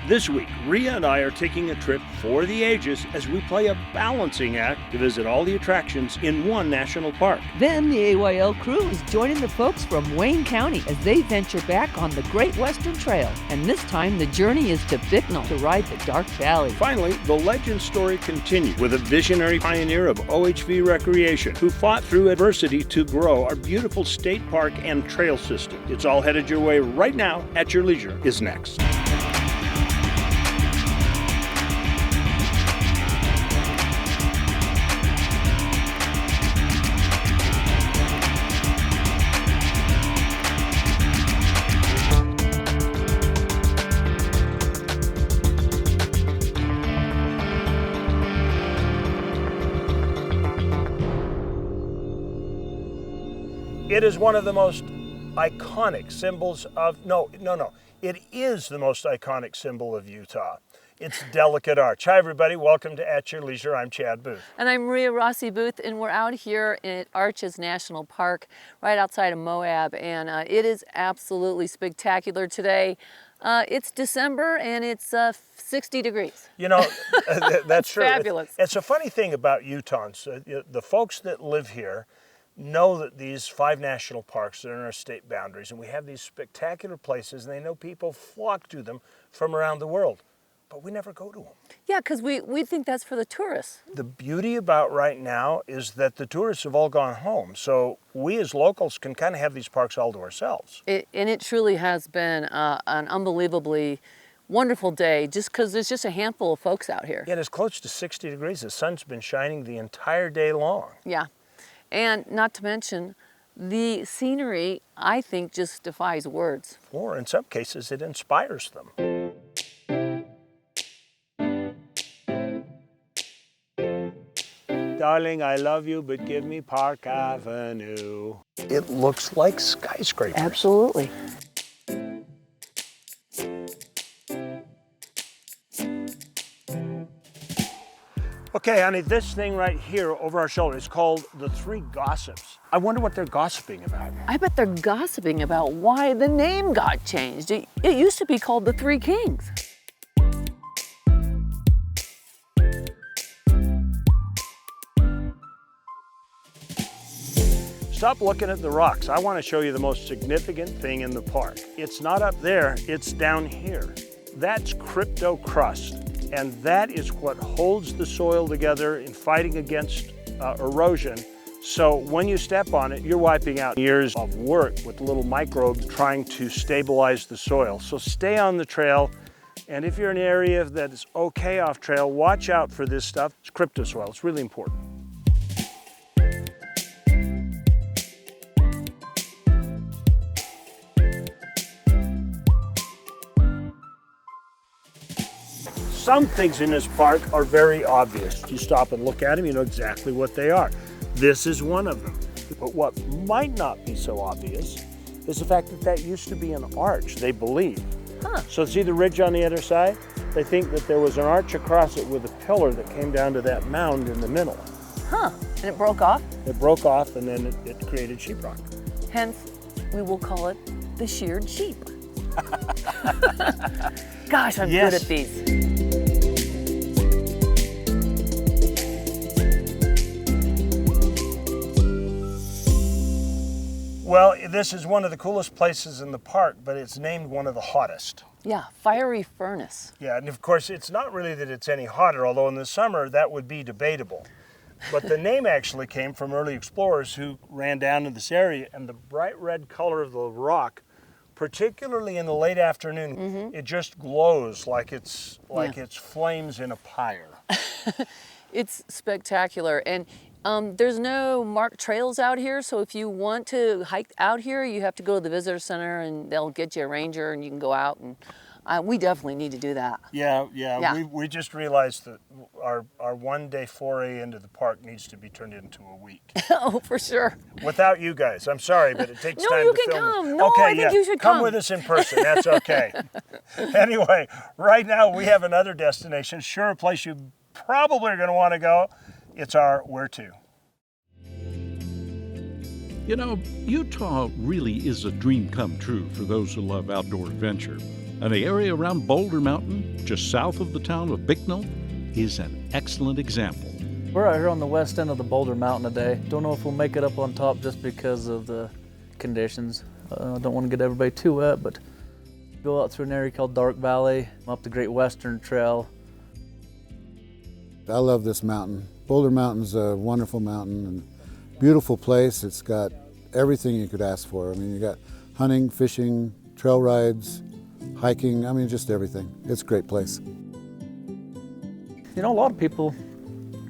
This week, Ria and I are taking a trip for the ages as we play a balancing act to visit all the attractions in one national park. Then the AYL crew is joining the folks from Wayne County as they venture back on the Great Western Trail. And this time, the journey is to Bicknell to ride the Dark Valley. Finally, the legend story continues with a visionary pioneer of OHV recreation who fought through adversity to grow our beautiful state park and trail system. It's all headed your way right now. At Your Leisure is next. It is one of the most iconic symbols of, it is the most iconic symbol of Utah. It's Delicate Arch. Hi everybody, welcome to At Your Leisure. I'm Chad Booth. And I'm Ria Rossi Booth, and we're out here at Arches National Park, right outside of Moab, and it is absolutely spectacular today. It's December and it's 60 degrees. You know, that's true. Fabulous. It's a funny thing about Utahns. The folks that live here know that these 5 national parks are in our state boundaries, and we have these spectacular places, and they know people flock to them from around the world, but we never go to them. Yeah, because we think that's for the tourists. The beauty about right now is that the tourists have all gone home, so we as locals can kind of have these parks all to ourselves. And it truly has been an unbelievably wonderful day, just because there's just a handful of folks out here. Yeah, it's close to 60 degrees. The sun's been shining the entire day long. Yeah. And not to mention, the scenery, I think, just defies words. Or in some cases, it inspires them. Darling, I love you, but give me Park Avenue. It looks like skyscrapers. Absolutely. Okay, honey, this thing right here over our shoulder is called the Three Gossips. I wonder what they're gossiping about. I bet they're gossiping about why the name got changed. It used to be called the Three Kings. Stop looking at the rocks. I want to show you the most significant thing in the park. It's not up there, it's down here. That's crypto crust. And that is what holds the soil together in fighting against erosion. So when you step on it, you're wiping out years of work with little microbes trying to stabilize the soil. So stay on the trail. And if you're in an area that is okay off trail, watch out for this stuff. It's cryptosoil, it's really important. Some things in this park are very obvious. You stop and look at them, you know exactly what they are. This is one of them. But what might not be so obvious is the fact that that used to be an arch, they believe. Huh. So see the ridge on the other side? They think that there was an arch across it with a pillar that came down to that mound in the middle. Huh, and it broke off? It broke off and then it created sheetrock. Hence, we will call it the sheared sheep. Gosh, I'm good at these. Well, this is one of the coolest places in the park, but it's named one of the hottest. Yeah, fiery furnace. Yeah, and of course, it's not really that it's any hotter, although in the summer that would be debatable. But the name actually came from early explorers who ran down to this area, and the bright red color of the rock, particularly in the late afternoon, it just glows like it's flames in a pyre. It's spectacular. And there's no marked trails out here, so if you want to hike out here, you have to go to the visitor center and they'll get you a ranger and you can go out, and we definitely need to do that. Yeah. We just realized that our one-day foray into the park needs to be turned into a week. Oh, for sure. Without you guys. I'm sorry, but it takes No, time you to can film. come. No, I think you should come. Come with us in person. That's okay. Anyway, right now we have another destination. Sure, a place you probably are going to want to go. It's our where to. You know, Utah really is a dream come true for those who love outdoor adventure. And the area around Boulder Mountain, just south of the town of Bicknell, is an excellent example. We're out here on the west end of the Boulder Mountain today. Don't know if we'll make it up on top just because of the conditions. I don't want to get everybody too wet, but go out through an area called Dark Valley, up the Great Western Trail. I love this mountain. Boulder Mountain's a wonderful mountain and beautiful place. It's got everything you could ask for. I mean, you got hunting, fishing, trail rides, hiking, I mean, just everything. It's a great place. You know, a lot of people,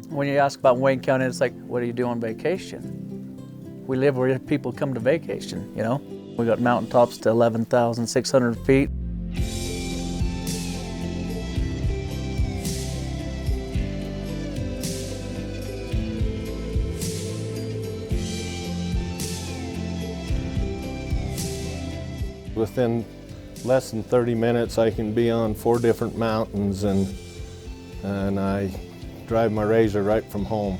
when you ask about Wayne County, it's like, what do you do on vacation? We live where people come to vacation, you know? We got mountaintops to 11,600 feet. Within less than 30 minutes, I can be on 4 different mountains, and I drive my razor right from home.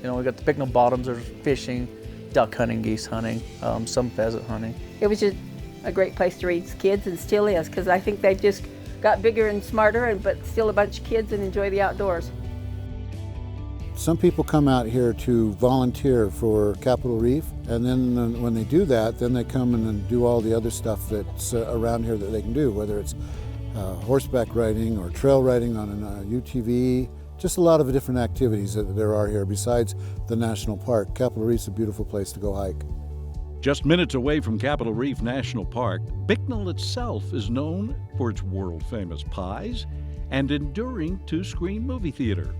You know, we got the Bicknell Bottoms, there's fishing, duck hunting, geese hunting, some pheasant hunting. It was just a great place to raise kids, and still is, because I think they've just got bigger and smarter, but still a bunch of kids and enjoy the outdoors. Some people come out here to volunteer for Capitol Reef, and then when they do that, then they come in and do all the other stuff that's around here that they can do, whether it's horseback riding or trail riding on an UTV, just a lot of different activities that there are here besides the national park. Capitol Reef's a beautiful place to go hike. Just minutes away from Capitol Reef National Park, Bicknell itself is known for its world-famous pies and enduring 2-screen movie theater.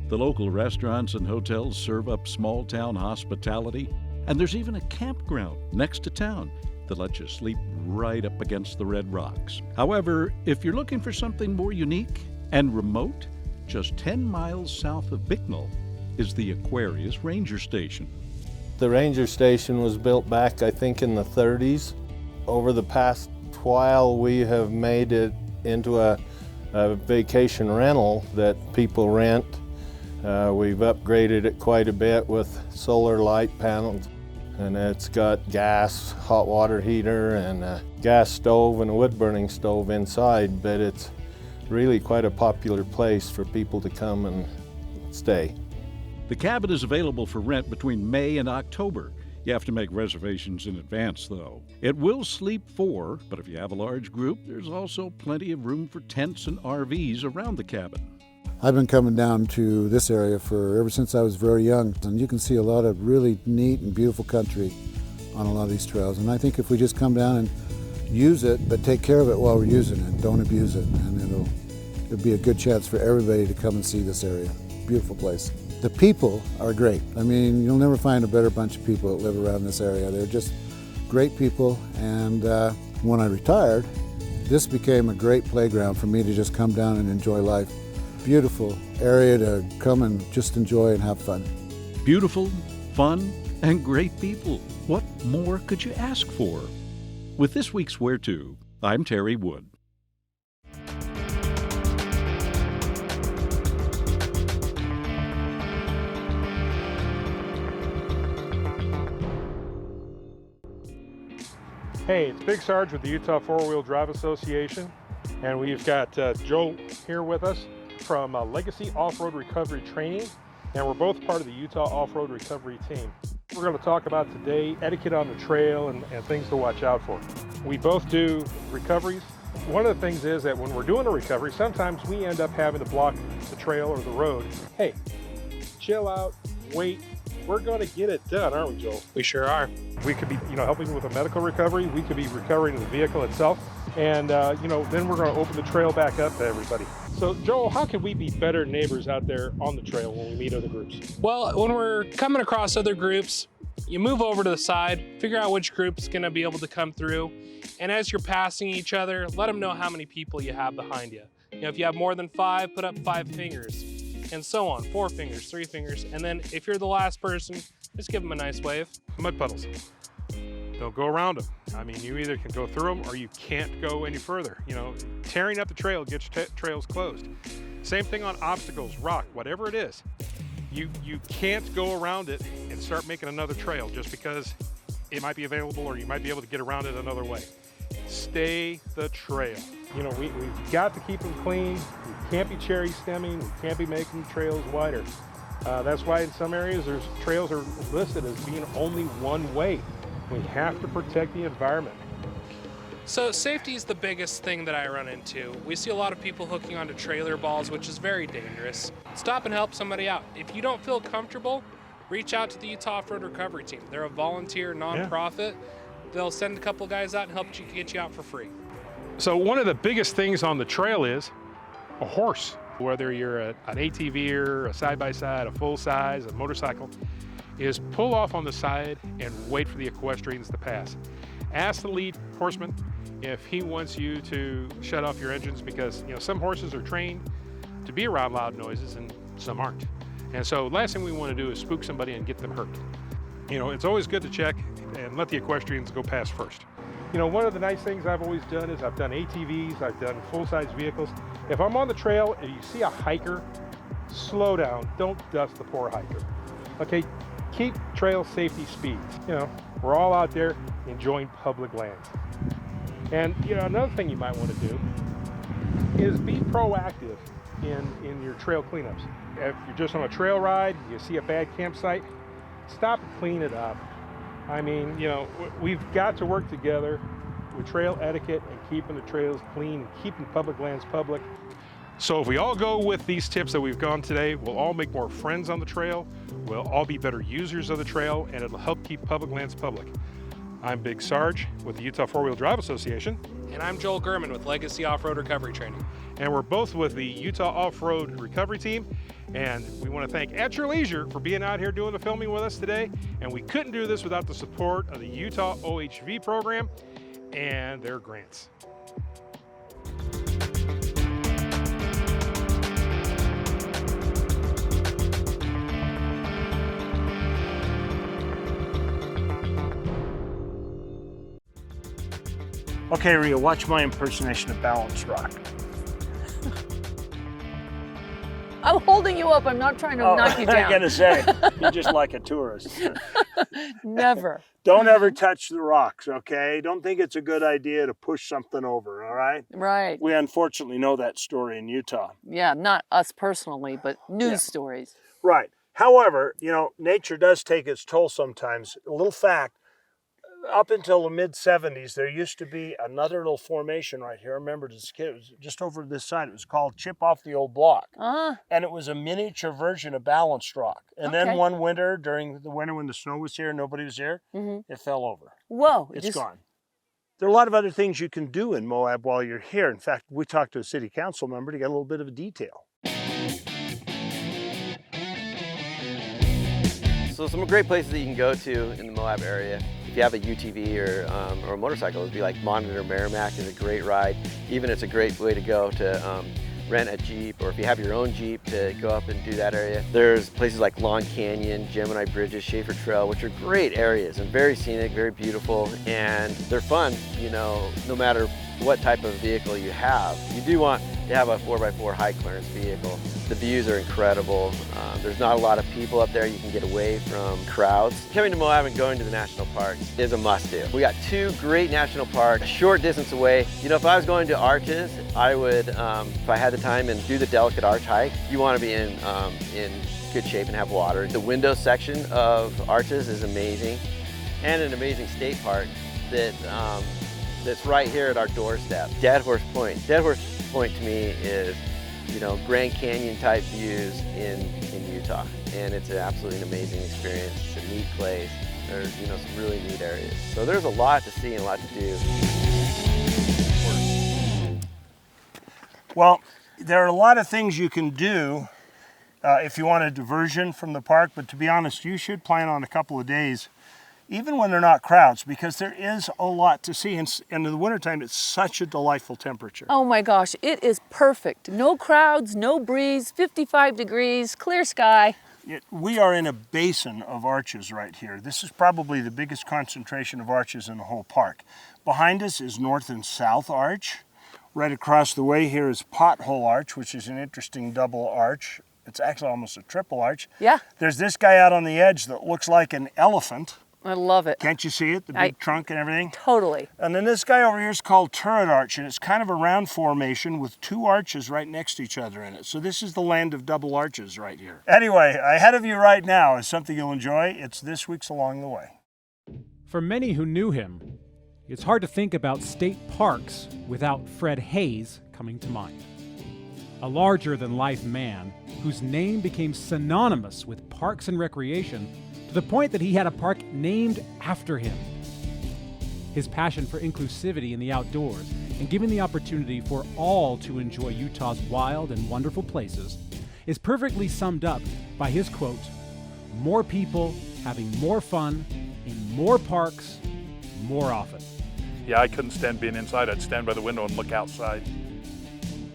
The local restaurants and hotels serve up small-town hospitality, and there's even a campground next to town that lets you sleep right up against the red rocks. However, if you're looking for something more unique and remote, just 10 miles south of Bicknell is the Aquarius Ranger Station. The ranger station was built back, I think, in the 30s. Over the past while, we have made it into a vacation rental that people rent. We've upgraded it quite a bit with solar light panels, and it's got gas, hot water heater, and a gas stove and a wood burning stove inside, but it's really quite a popular place for people to come and stay. The cabin is available for rent between May and October. You have to make reservations in advance, though. It will sleep 4, but if you have a large group, there's also plenty of room for tents and RVs around the cabin. I've been coming down to this area ever since I was very young, and you can see a lot of really neat and beautiful country on a lot of these trails. And I think if we just come down and use it, but take care of it while we're using it, don't abuse it, and it'll be a good chance for everybody to come and see this area. Beautiful place. The people are great. I mean, you'll never find a better bunch of people that live around this area. They're just great people, and when I retired, this became a great playground for me to just come down and enjoy life. Beautiful area to come and just enjoy and have fun. Beautiful, fun, and great people. What more could you ask for? With this week's Where To, I'm Terry Wood. Hey, it's Big Sarge with the Utah Four-Wheel Drive Association, and we've got Joe here with us from Legacy Off-Road Recovery Training, and we're both part of the Utah Off-Road Recovery team. We're going to talk about today etiquette on the trail and things to watch out for. We both do recoveries. One of the things is that when we're doing a recovery, sometimes we end up having to block the trail or the road. Hey, chill out, wait. We're going to get it done, aren't we, Joel? We sure are. We could be, helping with a medical recovery. We could be recovering the vehicle itself. And, then we're going to open the trail back up to everybody. So, Joel, how can we be better neighbors out there on the trail when we meet other groups? Well, when we're coming across other groups, you move over to the side, figure out which group's going to be able to come through. And as you're passing each other, let them know how many people you have behind you. If you have more than 5, put up 5 fingers. And so on, 4 fingers, 3 fingers. And then if you're the last person, just give them a nice wave. Mud puddles. Don't go around them. I mean, you either can go through them or you can't go any further. Tearing up the trail gets trails closed. Same thing on obstacles, rock, whatever it is. You can't go around it and start making another trail just because it might be available or you might be able to get around it another way. stay the trail. You know, we've got to keep them clean. We can't be cherry stemming. We can't be making the trails wider. That's why in some areas trails are listed as being only one way. We have to protect the environment. So safety is the biggest thing that I run into. We see a lot of people hooking onto trailer balls, which is very dangerous. Stop and help somebody out. If you don't feel comfortable, reach out to the Utah Off-Road Recovery Team. They're a volunteer nonprofit. Yeah. They'll send a couple guys out and help you get you out for free. So one of the biggest things on the trail is a horse. Whether you're an ATV or a side-by-side, a full-size, a motorcycle, is pull off on the side and wait for the equestrians to pass. Ask the lead horseman if he wants you to shut off your engines, because some horses are trained to be around loud noises and some aren't. And so last thing we want to do is spook somebody and get them hurt. It's always good to check and let the equestrians go past first. One of the nice things I've always done is I've done ATVs, I've done full-size vehicles. If I'm on the trail and you see a hiker, slow down, don't dust the poor hiker. Okay, keep trail safety speeds. We're all out there enjoying public lands. And another thing you might want to do is be proactive in your trail cleanups. If you're just on a trail ride, you see a bad campsite, stop and clean it up. I mean, we've got to work together with trail etiquette and keeping the trails clean and keeping public lands public. So if we all go with these tips that we've gone today, we'll all make more friends on the trail, we'll all be better users of the trail, and it'll help keep public lands public. I'm Big Sarge with the Utah Four-Wheel Drive Association. And I'm Joel Gurman with Legacy Off-Road Recovery Training. And we're both with the Utah Off-Road Recovery Team. And we want to thank At Your Leisure for being out here doing the filming with us today. And we couldn't do this without the support of the Utah OHV program and their grants. Okay, Ria, watch my impersonation of Balance Rock. I'm holding you up. I'm not trying to knock you down. I'm gonna say, you're just like a tourist. Never. Don't ever touch the rocks, okay? Don't think it's a good idea to push something over, all right? Right. We unfortunately know that story in Utah. Yeah, not us personally, but news stories. Right. However, nature does take its toll sometimes. A little fact, up until the mid-70s, there used to be another little formation right here. I remember this kid, it was just over this side. It was called Chip Off the Old Block. And it was a miniature version of balanced rock. And then one winter, during the winter when the snow was here and nobody was here, it fell over. Whoa. It's gone. There are a lot of other things you can do in Moab while you're here. In fact, we talked to a city council member to get a little bit of a detail. So some great places that you can go to in the Moab area. If you have a UTV or a motorcycle, it would be like Monitor Merrimack is a great ride. Even it's a great way to go to rent a Jeep, or if you have your own Jeep, to go up and do that area. There's places like Long Canyon, Gemini Bridges, Schaefer Trail, which are great areas and very scenic, very beautiful, and they're fun, no matter what type of vehicle you have. You do want to have a 4x4 high clearance vehicle. The views are incredible. There's not a lot of people up there. You can get away from crowds. Coming to Moab and going to the national parks is a must-do. We got two great national parks a short distance away. If I was going to Arches, I would, if I had the time, and do the Delicate Arch hike. You want to be in good shape and have water. The window section of Arches is amazing, and an amazing state park that's right here at our doorstep. Dead Horse Point. Dead Horse Point to me is, Grand Canyon type views in Utah. And it's absolutely an amazing experience. It's a neat place. There's, some really neat areas. So there's a lot to see and a lot to do. Well, there are a lot of things you can do if you want a diversion from the park, but to be honest, you should plan on a couple of days, even when they're not crowds, because there is a lot to see. And in the wintertime, it's such a delightful temperature. Oh my gosh, it is perfect. No crowds, no breeze, 55 degrees, clear sky. We are in a basin of arches right here. This is probably the biggest concentration of arches in the whole park. Behind us is North and South Arch. Right across the way here is Pothole Arch, which is an interesting double arch. It's actually almost a triple arch. Yeah. There's this guy out on the edge that looks like an elephant. I love it. Can't you see it? The big trunk and everything? Totally. And then this guy over here is called turret arch, and it's kind of a round formation with two arches right next to each other in it. So this is the land of double arches right here. Anyway, ahead of you right now is something you'll enjoy. It's this week's Along the Way. For many who knew him, it's hard to think about state parks without Fred Hayes coming to mind. A larger-than-life man whose name became synonymous with parks and recreation to the point that he had a park named after him. His passion for inclusivity in the outdoors and giving the opportunity for all to enjoy Utah's wild and wonderful places is perfectly summed up by his quote, "More people having more fun in more parks more often." Yeah, I couldn't stand being inside. I'd stand by the window and look outside.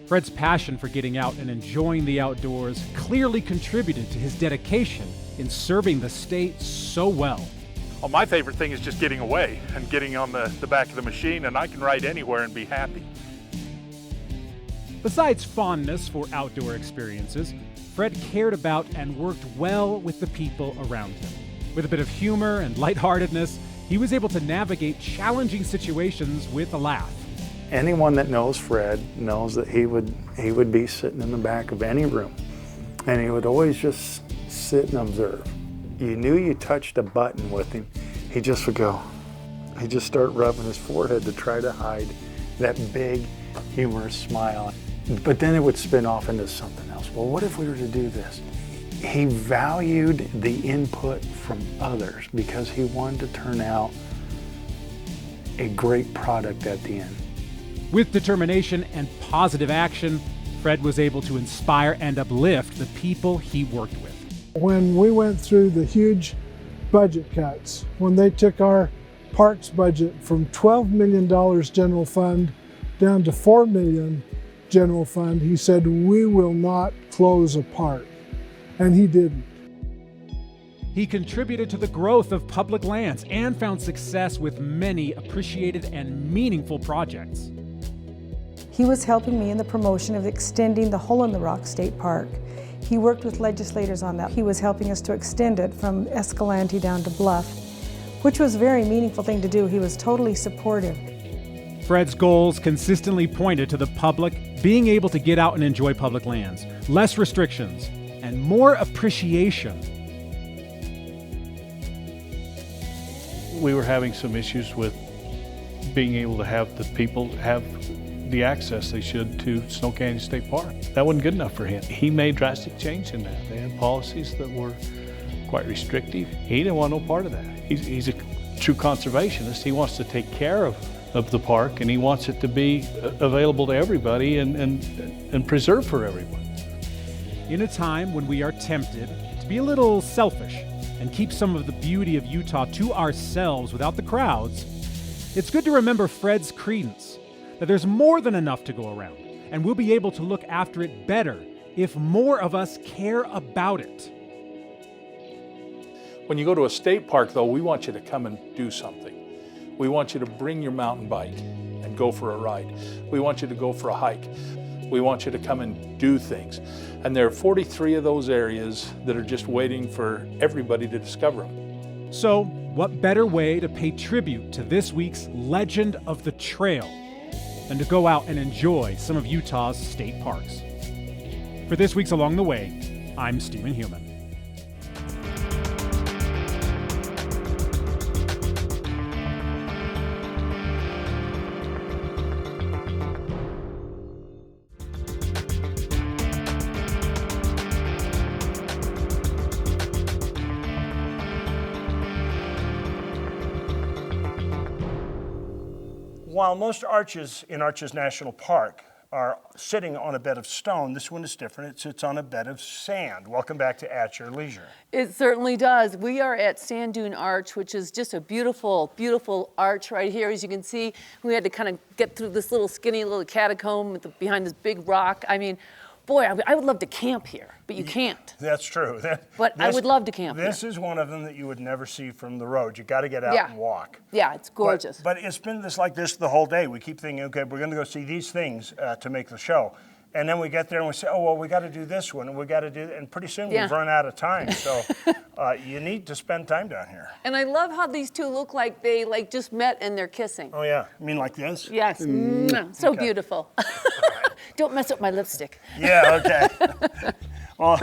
Fred's passion for getting out and enjoying the outdoors clearly contributed to his dedication in serving the state so well. Well, my favorite thing is just getting away and getting on the back of the machine, and I can ride anywhere and be happy. Besides fondness for outdoor experiences, Fred cared about and worked well with the people around him. With a bit of humor and lightheartedness, he was able to navigate challenging situations with a laugh. Anyone that knows Fred knows that he would be sitting in the back of any room, and he would always just sit and observe. You knew you touched a button with him, he just would go. He'd just start rubbing his forehead to try to hide that big, humorous smile. But then it would spin off into something else. Well, what if we were to do this? He valued the input from others because he wanted to turn out a great product at the end. With determination and positive action, Fred was able to inspire and uplift the people he worked with. When we went through the huge budget cuts, when they took our parks budget from $12 million general fund down to $4 million general fund, he said, "We will not close a park." And he didn't. He contributed to the growth of public lands and found success with many appreciated and meaningful projects. He was helping me in the promotion of extending the Hole in the Rock State Park. He worked with legislators on that. He was helping us to extend it from Escalante down to Bluff, which was a very meaningful thing to do. He was totally supportive. Fred's goals consistently pointed to the public being able to get out and enjoy public lands, less restrictions, and more appreciation. We were having some issues with being able to have the people have the access they should to Snow Canyon State Park. That wasn't good enough for him. He made drastic change in that. They had policies that were quite restrictive. He didn't want no part of that. He's a true conservationist. He wants to take care of the park, and he wants it to be available to everybody and preserved for everyone. In a time when we are tempted to be a little selfish and keep some of the beauty of Utah to ourselves without the crowds, it's good to remember Fred's credence, that there's more than enough to go around, and we'll be able to look after it better if more of us care about it. When you go to a state park, though, we want you to come and do something. We want you to bring your mountain bike and go for a ride. We want you to go for a hike. We want you to come and do things. And there are 43 of those areas that are just waiting for everybody to discover them. So, what better way to pay tribute to this week's Legend of the Trail than to go out and enjoy some of Utah's state parks? For this week's Along the Way, I'm Stephen Heumann. While most arches in Arches National Park are sitting on a bed of stone, this one is different. It sits on a bed of sand. Welcome back to At Your Leisure. It certainly does. We are at Sand Dune Arch, which is just a beautiful, beautiful arch right here. As you can see, we had to kind of get through this little skinny little catacomb behind this big rock. I mean, boy, I would love to camp here, but you can't. That's true. But I would love to camp here. This is one of them that you would never see from the road. You got to get out and walk. Yeah, it's gorgeous. But it's been like this the whole day. We keep thinking, okay, we're going to go see these things to make the show. And then we get there and we say, oh, well, we got to do this one and we got to do, and pretty soon Yeah. we've run out of time. So you need to spend time down here. And I love how these two look like they just met and they're kissing. Oh yeah, you mean like this? Yes, so Okay. beautiful. Don't mess up my lipstick. Yeah, okay. Well,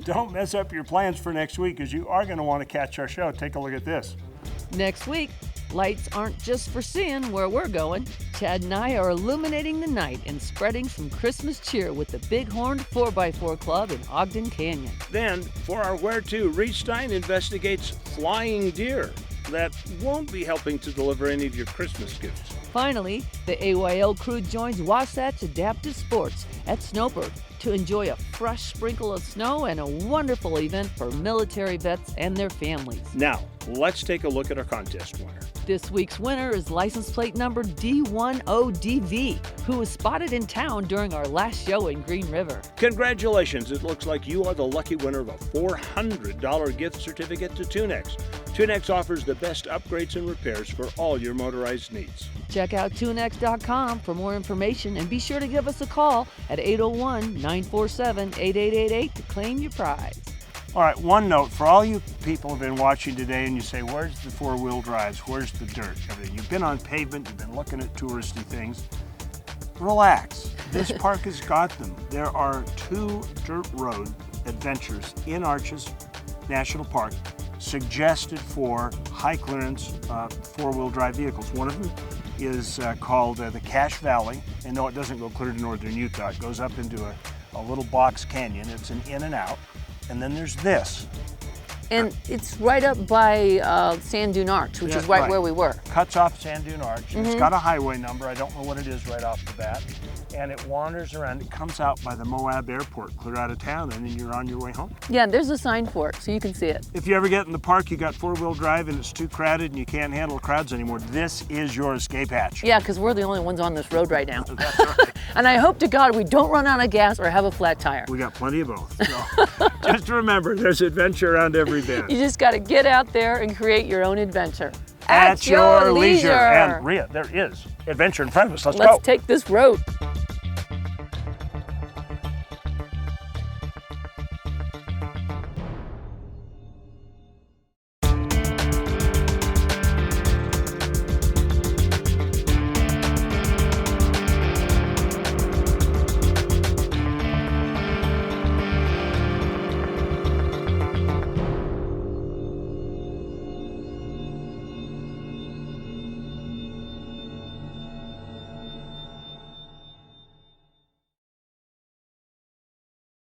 don't mess up your plans for next week, because you are going to want to catch our show. Take a look at this. Next week, lights aren't just for seeing where we're going. Chad and I are illuminating the night and spreading some Christmas cheer with the Bighorn 4x4 Club in Ogden Canyon. Then, for our Where To, Reece Stein investigates flying deer that won't be helping to deliver any of your Christmas gifts. Finally, the AYL crew joins Wasatch Adaptive Sports at Snowbird to enjoy a fresh sprinkle of snow and a wonderful event for military vets and their families. Now, let's take a look at our contest winner. This week's winner is license plate number D10DV, who was spotted in town during our last show in Green River. Congratulations, it looks like you are the lucky winner of a $400 gift certificate to Tunex. Tunex offers the best upgrades and repairs for all your motorized needs. Check out tunex.com for more information and be sure to give us a call at 801-947-8888 to claim your prize. All right, one note for all you people who've been watching today and you say, where's the four-wheel drives? Where's the dirt? Everything. You've been on pavement, you've been looking at touristy things. Relax. This park has got them. There are 2 dirt road adventures in Arches National Park suggested for high clearance four-wheel drive vehicles. One of them is called the Cache Valley, and no, it doesn't go clear to northern Utah. It goes up into a little box canyon. It's an in and out. And then there's this. And it's right up by Sand Dune Arch, which is right where we were. Cuts off Sand Dune Arch. It's got a highway number. I don't know what it is right off the bat. And it wanders around. It comes out by the Moab airport, clear out of town, and then you're on your way home. Yeah, there's a sign for it, so you can see it. If you ever get in the park, you got four-wheel drive and it's too crowded and you can't handle crowds anymore, this is your escape hatch. Yeah, because we're the only ones on this road right now. That's right. And I hope to God we don't run out of gas or have a flat tire. We got plenty of both. So just remember, there's adventure around every bend. You just got to get out there and create your own adventure. At your leisure. And Ria, there is adventure in front of us. Let's go. Let's take this road.